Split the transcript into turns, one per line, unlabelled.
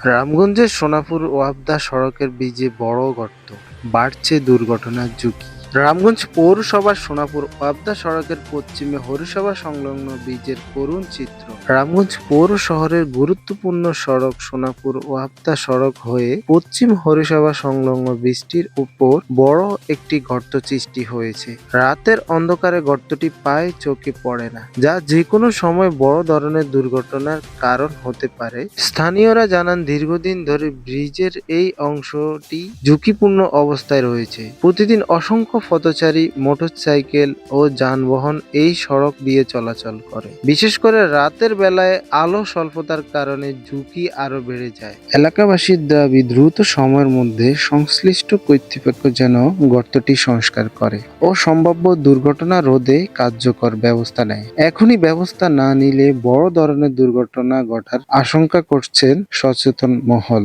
রামগঞ্জের সোনাপুর ওয়াপদা সড়কের ব্রিজে বড় গর্ত, বাড়ছে দুর্ঘটনার ঝুঁকি। রামগঞ্জ পৌরসভার সোনাপুর ওয়াপদা সড়কের পশ্চিমে হরিসভা সংলগ্ন ব্রিজের করুণ চিত্র। রামগঞ্জ পৌর শহরের গুরুত্বপূর্ণ সড়ক সোনাপুর ওয়াপদা সড়ক হয়ে পশ্চিম হরিসভা সংলগ্ন ব্রিজটির উপর বড় একটি গর্ত সৃষ্টি হয়েছে। রাতের অন্ধকারে গর্তটি প্রায় চোখে পড়ে না, যা যে কোনো সময় বড় ধরনের দুর্ঘটনার কারণ হতে পারে। স্থানীয়রা জানান, দীর্ঘদিন ধরে ব্রিজের এই অংশটি ঝুঁকিপূর্ণ অবস্থায় রয়েছে। প্রতিদিন অসংখ্য পথচারী, মোটরসাইকেল ও যানবাহন এই সড়ক দিয়ে চলাচল করে। বিশেষ করে রাতের বেলায় আলো স্বল্পতার কারণে ঝুঁকি আরো বেড়ে যায়। এলাকাবাসীর দাবি, দ্রুত সময়ের মধ্যে সংশ্লিষ্ট কর্তৃপক্ষ যেন গর্তটি সংস্কার করে ও সম্ভাব্য দুর্ঘটনা রোধে কার্যকর ব্যবস্থা নেয়। এখনই ব্যবস্থা না নিলে বড় ধরনের দুর্ঘটনা ঘটার আশঙ্কা করছেন সচেতন মহল।